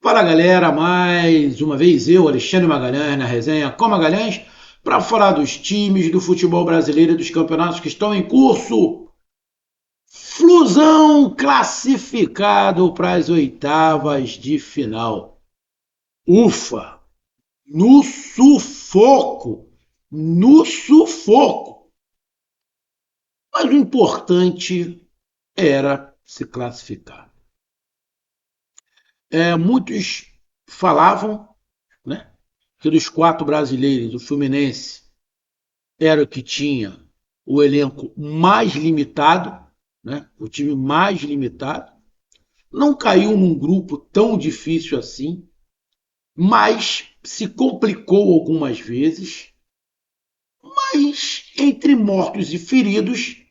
Fala galera, mais uma vez eu, Alexandre Magalhães, na resenha com Magalhães, para falar dos times do futebol brasileiro e dos campeonatos que estão em curso. Flusão classificado para as oitavas de final. Ufa! No sufoco! No sufoco! Mas o importante era se classificar. Muitos falavam, né, que dos quatro brasileiros, o Fluminense era o que tinha o elenco mais limitado, né, o time mais limitado. Não caiu num grupo tão difícil assim, mas se complicou algumas vezes. Mas entre mortos e feridos,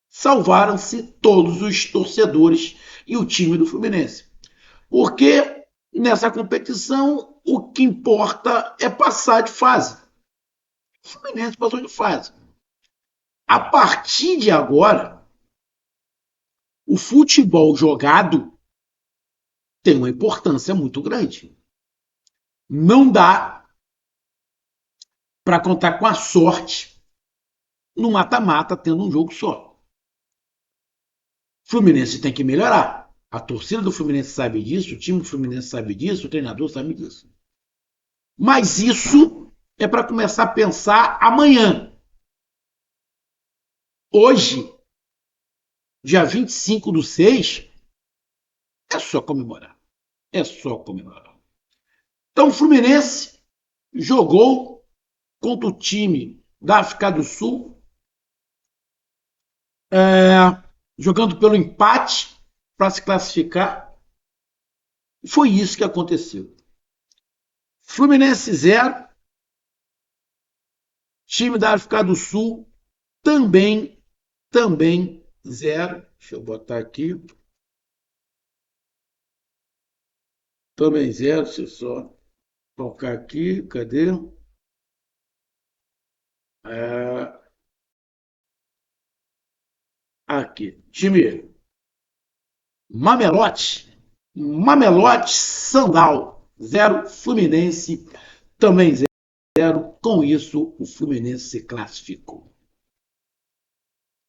salvaram-se todos os torcedores e o time do Fluminense. Porque nessa competição o que importa é passar de fase. O Fluminense passou de fase. A partir de agora, o futebol jogado tem uma importância muito grande. Não dá para contar com a sorte no mata-mata tendo um jogo só. O Fluminense tem que melhorar. A torcida do Fluminense sabe disso, o time do Fluminense sabe disso, o treinador sabe disso. Mas isso é para começar a pensar amanhã. Hoje, dia 25/6, é só comemorar. É só comemorar. Então o Fluminense jogou contra o time da África do Sul, jogando pelo empate para se classificar. Foi isso que aconteceu. Fluminense 0, time da África do Sul também 0. Deixa eu botar aqui. Também 0, deixa eu só colocar aqui, cadê? Aqui, time Mamelote Sandal 0, Fluminense também 0. Com isso, o Fluminense se classificou.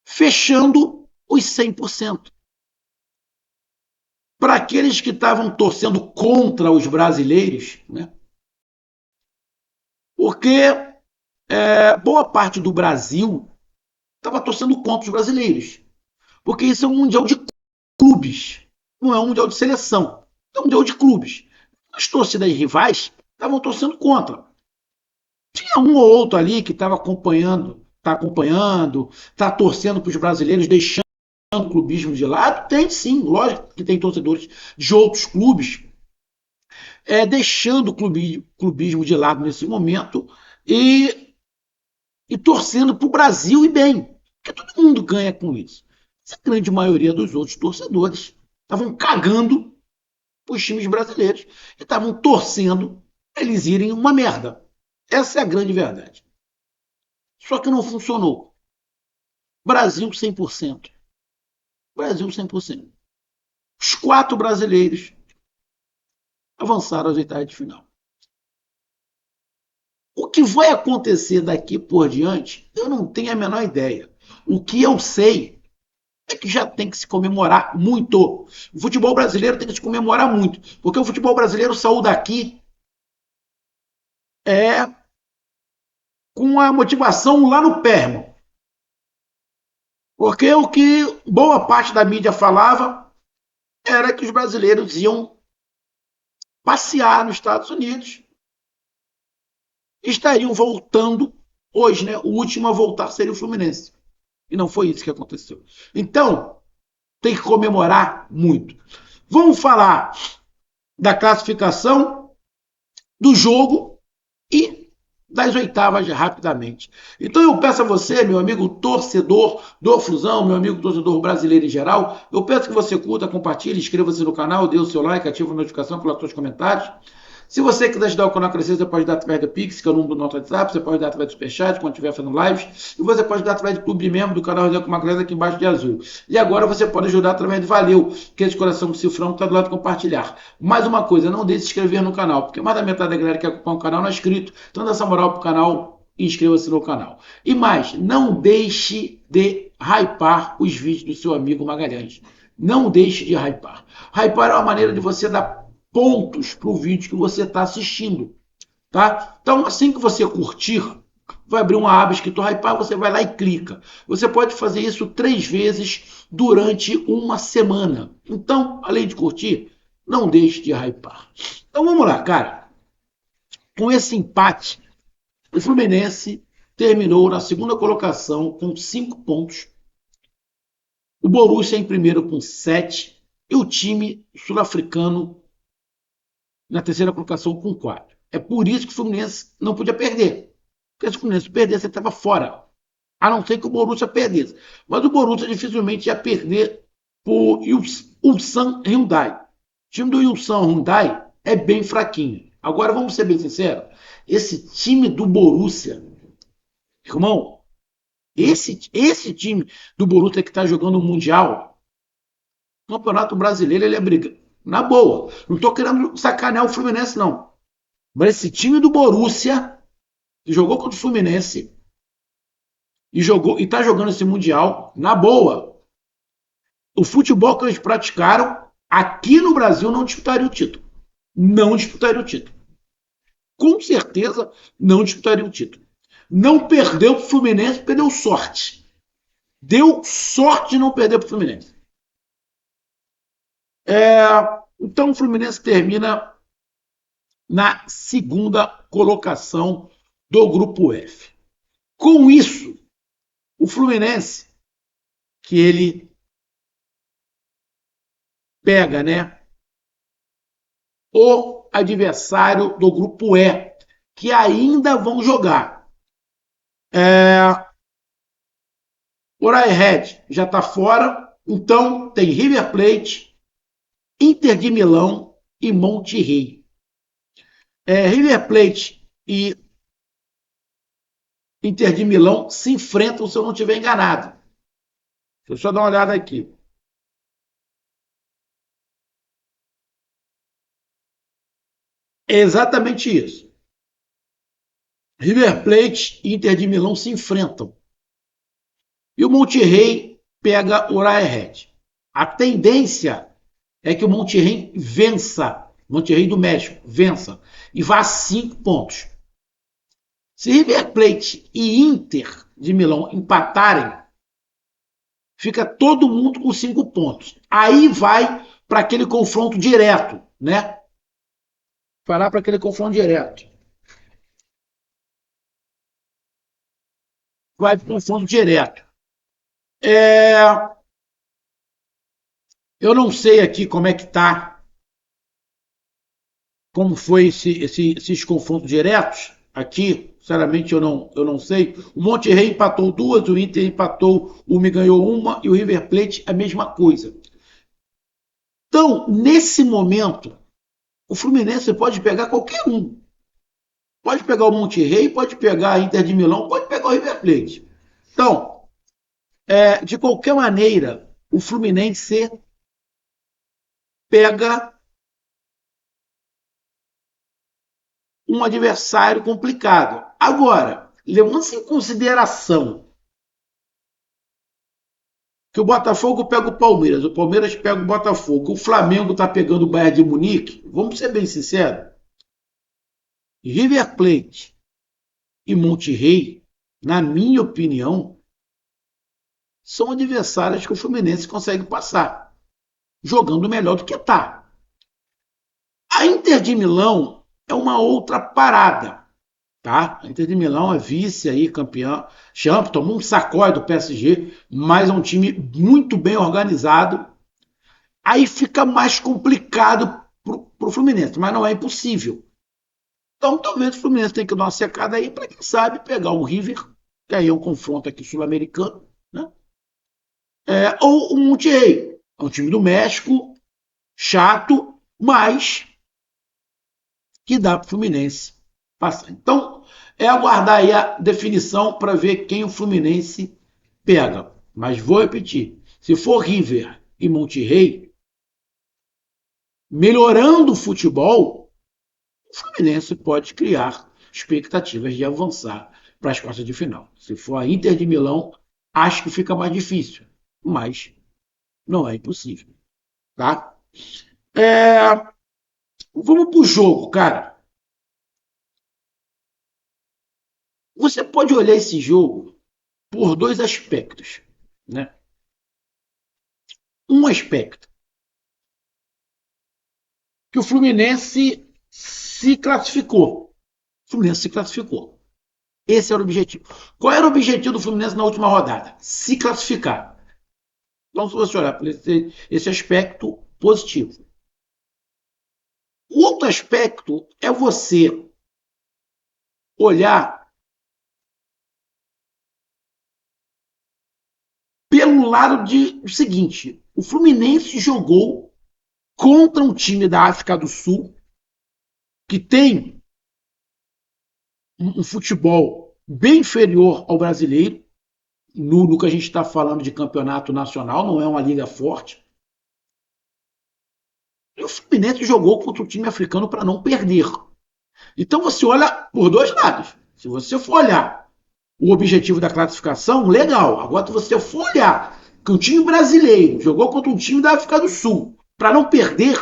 Fechando os 100%. Para aqueles que estavam torcendo contra os brasileiros, né? Porque boa parte do Brasil estava torcendo contra os brasileiros. Porque isso é um mundial de clubes, não é um mundial de seleção, é um mundial de clubes. As torcidas rivais estavam torcendo contra. Tinha um ou outro ali que estava acompanhando, está torcendo para os brasileiros, deixando o clubismo de lado. Tem sim, lógico que tem torcedores de outros clubes deixando o clubismo de lado nesse momento e torcendo para o Brasil e bem, porque todo mundo ganha com isso. Mas a grande maioria dos outros torcedores estavam cagando para os times brasileiros e estavam torcendo para eles irem uma merda. Essa é a grande verdade. Só que não funcionou. Brasil 100%. Brasil 100%. Os quatro brasileiros avançaram às oitavas de final. O que vai acontecer daqui por diante, eu não tenho a menor ideia. O que eu sei é que já tem que se comemorar muito. O futebol brasileiro tem que se comemorar muito, porque o futebol brasileiro saiu daqui com a motivação lá no pé, irmão. Porque o que boa parte da mídia falava era que os brasileiros iam passear nos Estados Unidos e estariam voltando hoje, né? O último a voltar seria o Fluminense. E não foi isso que aconteceu. Então, tem que comemorar muito. Vamos falar da classificação, do jogo e das oitavas rapidamente. Então eu peço a você, meu amigo torcedor do Flusão, meu amigo torcedor brasileiro em geral, eu peço que você curta, compartilhe, inscreva-se no canal, dê o seu like, ative a notificação, coloque seus comentários. Se você quiser ajudar o canal a crescer, você pode dar através do Pix, que é o número do nosso WhatsApp, você pode dar através do Superchat, quando estiver fazendo lives, e você pode dar através do clube membro do canal Resenha com Magalhães aqui embaixo de azul. E agora você pode ajudar através do Valeu, que é esse coração com cifrão que está do lado de compartilhar. Mais uma coisa, não deixe de se inscrever no canal, porque mais da metade da galera que acompanha o canal não é inscrito, então dá essa moral pro canal e inscreva-se no canal. E mais, não deixe de hypar os vídeos do seu amigo Magalhães. Não deixe de hypar. Hypar é uma maneira de você dar pontos para o vídeo que você está assistindo. Tá? Então, assim que você curtir, vai abrir uma aba escrito hypar, você vai lá e clica. Você pode fazer isso 3 vezes durante uma semana. Então, além de curtir, não deixe de hypar. Então vamos lá, cara. Com esse empate, o Fluminense terminou na segunda colocação com 5 pontos. O Borussia em primeiro com 7 e o time sul-africano na terceira colocação com 4. É por isso que o Fluminense não podia perder. Porque se o Fluminense perdesse, ele estava fora. A não ser que o Borussia perdesse. Mas o Borussia dificilmente ia perder por Ulsan Hyundai. O time do Ulsan Hyundai é bem fraquinho. Agora, vamos ser bem sinceros. Esse time do Borussia, irmão, esse time do Borussia que está jogando o Mundial, o Campeonato Brasileiro, ele é briga. Na boa. Não estou querendo sacanear o Fluminense, não. Mas esse time do Borussia, que jogou contra o Fluminense, e está jogando esse Mundial, na boa. O futebol que eles praticaram, aqui no Brasil, não disputaria o título. Não disputaria o título. Com certeza, não disputaria o título. Não perdeu para o Fluminense, perdeu sorte. Deu sorte de não perder para o Fluminense. Então o Fluminense termina na segunda colocação do grupo F. Com isso, o Fluminense, que ele pega, né, o adversário do grupo E, que ainda vão jogar. O Red já está fora, então tem River Plate, Inter de Milão e Monterrey. River Plate e Inter de Milão se enfrentam, se eu não estiver enganado. Deixa eu só dar uma olhada aqui. É exatamente isso. River Plate e Inter de Milão se enfrentam. E o Monterrey pega o Red. A tendência é que o Monterrey vença, Monterrey do México, vença, e vá a 5 pontos. Se River Plate e Inter de Milão empatarem, fica todo mundo com 5 pontos. Aí vai para aquele confronto direto, né? Vai lá para aquele confronto direto. Vai para o confronto direto. Eu não sei aqui como é que tá, como foi esses confrontos diretos aqui. Sinceramente, eu não sei. O Monterrey empatou 2, o Inter empatou uma e ganhou uma, e o River Plate a mesma coisa. Então, nesse momento, o Fluminense pode pegar qualquer um. Pode pegar o Monterrey, pode pegar a Inter de Milão, pode pegar o River Plate. Então, de qualquer maneira, o Fluminense pega um adversário complicado. Agora, levando-se em consideração que o Botafogo pega o Palmeiras pega o Botafogo, o Flamengo está pegando o Bayern de Munique, vamos ser bem sinceros, River Plate e Monterrey, na minha opinião, são adversários que o Fluminense consegue passar, jogando melhor do que está. A Inter de Milão é uma outra parada, tá? A Inter de Milão é vice aí, campeão, tomou um sacode do PSG, mas é um time muito bem organizado. Aí fica mais complicado para o Fluminense, mas não é impossível. Então talvez o Fluminense tenha que dar uma secada aí para quem sabe pegar o River, que aí é um confronto aqui sul-americano, né? Ou o Monterrey, é um time do México, chato, mas que dá para o Fluminense passar. Então, é aguardar aí a definição para ver quem o Fluminense pega. Mas vou repetir: se for River e Monterrey, melhorando o futebol, o Fluminense pode criar expectativas de avançar para as quartas de final. Se for a Inter de Milão, acho que fica mais difícil, mas não é impossível, tá? É, vamos pro jogo, cara. Você pode olhar esse jogo por dois aspectos, né? Um aspecto que o Fluminense se classificou. O Fluminense se classificou. Esse era o objetivo. Qual era o objetivo do Fluminense na última rodada? Se classificar. Então, se você olhar por esse aspecto positivo. O outro aspecto é você olhar pelo lado de o seguinte: o Fluminense jogou contra um time da África do Sul que tem um futebol bem inferior ao brasileiro, no que a gente está falando de campeonato nacional, não é uma liga forte. E o Fluminense jogou contra o time africano para não perder. Então você olha por dois lados. Se você for olhar o objetivo da classificação, legal. Agora, se você for olhar que o time brasileiro jogou contra um time da África do Sul para não perder,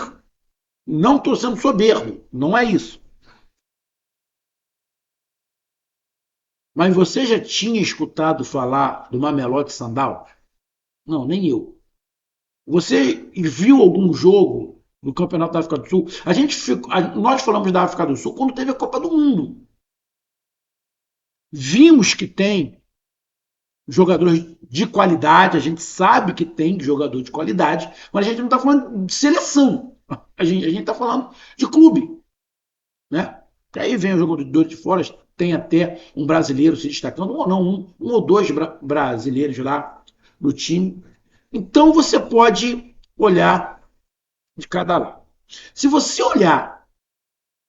não estou sendo soberbo, não é isso. Mas você já tinha escutado falar do Mamelodi Sandal? Não, nem eu. Você viu algum jogo do Campeonato da África do Sul? Nós falamos da África do Sul quando teve a Copa do Mundo. Vimos que tem jogadores de qualidade, a gente sabe que tem jogador de qualidade, mas a gente não está falando de seleção. A gente está falando de clube. Né? Aí vem o jogador de fora, tem até um brasileiro se destacando, ou não, um ou dois brasileiros lá no time. Então você pode olhar de cada lado. Se você olhar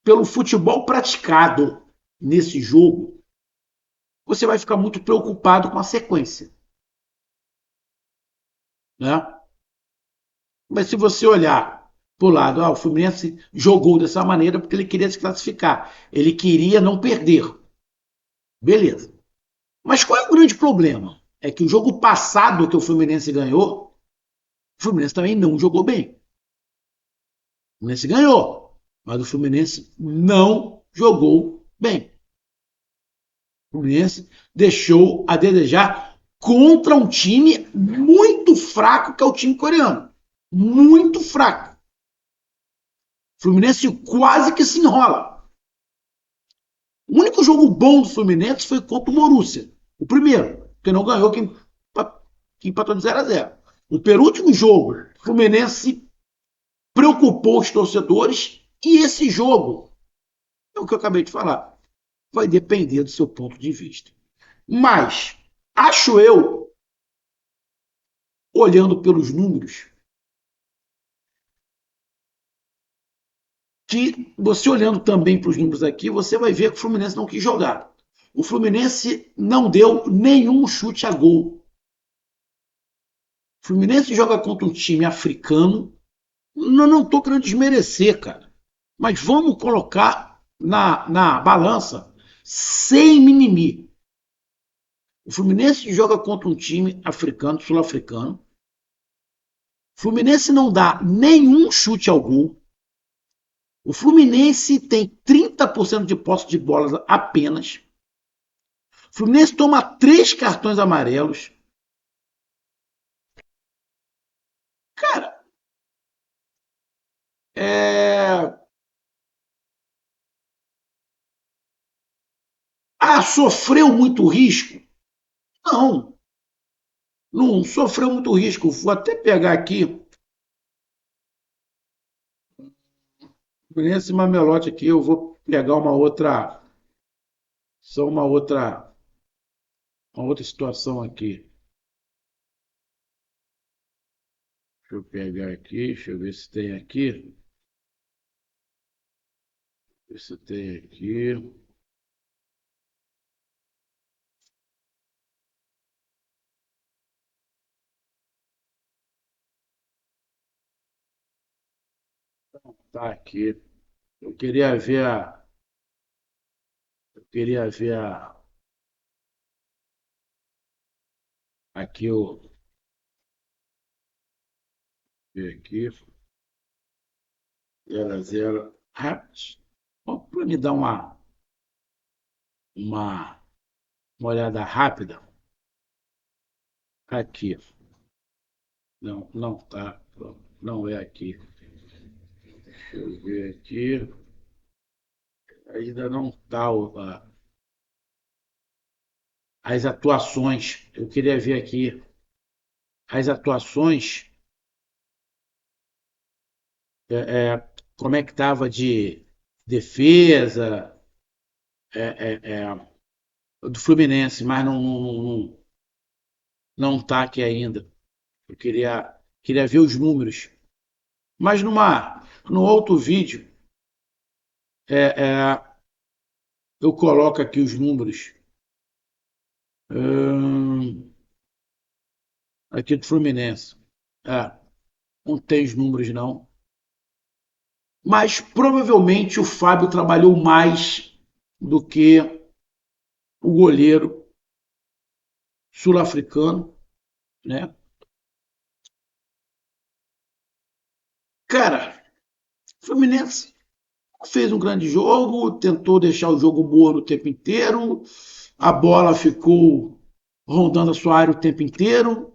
pelo futebol praticado nesse jogo, você vai ficar muito preocupado com a sequência. Né? Mas se você olhar para o lado, o Fluminense jogou dessa maneira porque ele queria se classificar. Ele queria não perder. Beleza. Mas qual é o grande problema? É que o jogo passado que o Fluminense ganhou, o Fluminense também não jogou bem. O Fluminense ganhou, mas o Fluminense não jogou bem. O Fluminense deixou a desejar contra um time muito fraco que é o time coreano. Muito fraco. O Fluminense quase que se enrola. O único jogo bom do Fluminense foi contra o Borussia. O primeiro, que não ganhou, que empatou de 0-0. O penúltimo jogo, o Fluminense preocupou os torcedores e esse jogo, é o que eu acabei de falar, vai depender do seu ponto de vista. Mas, acho eu, olhando pelos números, que você olhando também para os números aqui, você vai ver que o Fluminense não quis jogar. O Fluminense não deu nenhum chute a gol. O Fluminense joga contra um time africano. Não estou querendo desmerecer, cara. Mas vamos colocar na balança sem mimimi. O Fluminense joga contra um time africano, sul-africano. O Fluminense não dá nenhum chute ao gol. O Fluminense tem 30% de posse de bolas apenas. O Fluminense toma 3 cartões amarelos. Cara, é... sofreu muito risco? Não, não sofreu muito risco. Vou até pegar aqui nesse mamelote aqui, eu vou pegar só uma outra situação aqui. Deixa eu pegar aqui, deixa eu ver se tem aqui. Isso tem aqui. Tá aqui. Eu queria ver a. Eu queria ver a. Aqui o. Ver aqui. 0 a 0. Rápido. Para me dar uma, uma olhada rápida. Aqui. Não, não tá. Não é aqui. Deixa eu ver aqui. Ainda não tá as atuações. Eu queria ver aqui as atuações, como é que estava de defesa do Fluminense, mas não tá aqui ainda. Eu queria ver os números. Mas no outro vídeo, é, é, eu coloco aqui os números aqui do Fluminense. É, não tem os números, não. Mas provavelmente o Fábio trabalhou mais do que o goleiro sul-africano, né? Cara, o Fluminense fez um grande jogo, tentou deixar o jogo morno o tempo inteiro, a bola ficou rondando a sua área o tempo inteiro,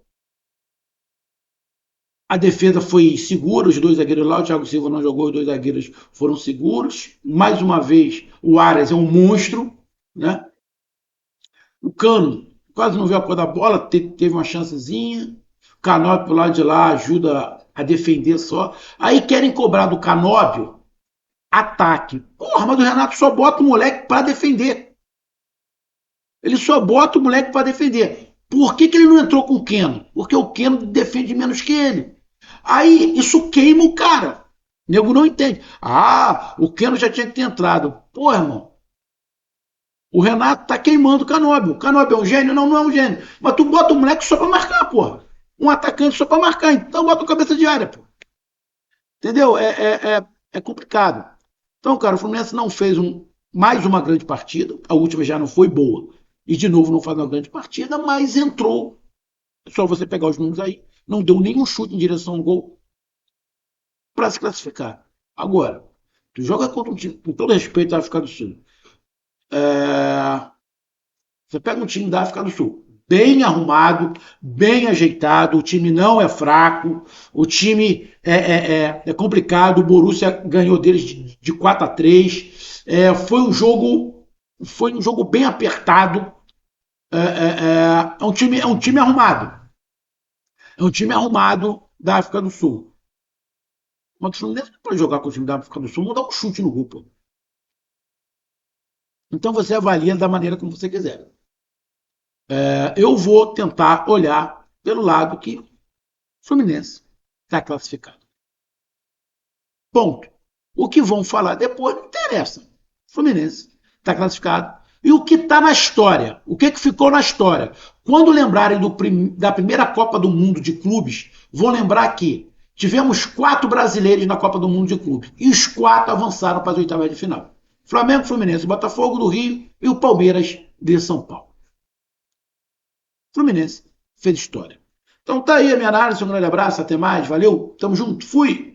a defesa foi segura, os dois zagueiros lá, o Thiago Silva não jogou, os dois zagueiros foram seguros. Mais uma vez, o Arias é um monstro, né? O Cano quase não viu a cor da bola, teve uma chancezinha. O Canóbio pro lado de lá ajuda a defender só. Aí querem cobrar do Canóbio ataque. Porra, mas o Renato só bota o moleque para defender. Ele só bota o moleque para defender. Por que ele não entrou com o Keno? Porque o Keno defende menos que ele. Aí isso queima o cara. O nego não entende. Ah, o Keno já tinha que ter entrado. Pô, irmão, o Renato tá queimando o Canóbio. O Canóbio é um gênio? Não, não é um gênio. Mas tu bota o moleque só pra marcar, porra. Um atacante só pra marcar. Então bota o cabeça de área, pô. Entendeu? É complicado. Então, cara, o Fluminense não fez mais uma grande partida. A última já não foi boa. E de novo não faz uma grande partida, mas entrou. É só você pegar os números aí. Não deu nenhum chute em direção ao gol para se classificar. Agora, tu joga contra um time, com todo respeito à África do Sul. Você pega um time da África do Sul, bem arrumado, bem ajeitado, o time não é fraco, o time é complicado, o Borussia ganhou deles de 4-3. Foi um jogo bem apertado. É um time arrumado. É um time arrumado da África do Sul. Mas o Fluminense não pode jogar com o time da África do Sul, não dá um chute no gol. Pô. Então você avalia da maneira como você quiser. Eu vou tentar olhar pelo lado que o Fluminense está classificado. Ponto. O que vão falar depois não interessa. O Fluminense está classificado. E o que está na história? O que ficou na história? Quando lembrarem da primeira Copa do Mundo de clubes, vão lembrar que tivemos 4 brasileiros na Copa do Mundo de clubes. E os 4 avançaram para as oitavas de final. Flamengo, Fluminense, Botafogo do Rio e o Palmeiras de São Paulo. Fluminense fez história. Então tá aí a minha análise, um grande abraço, até mais, valeu, tamo junto, fui!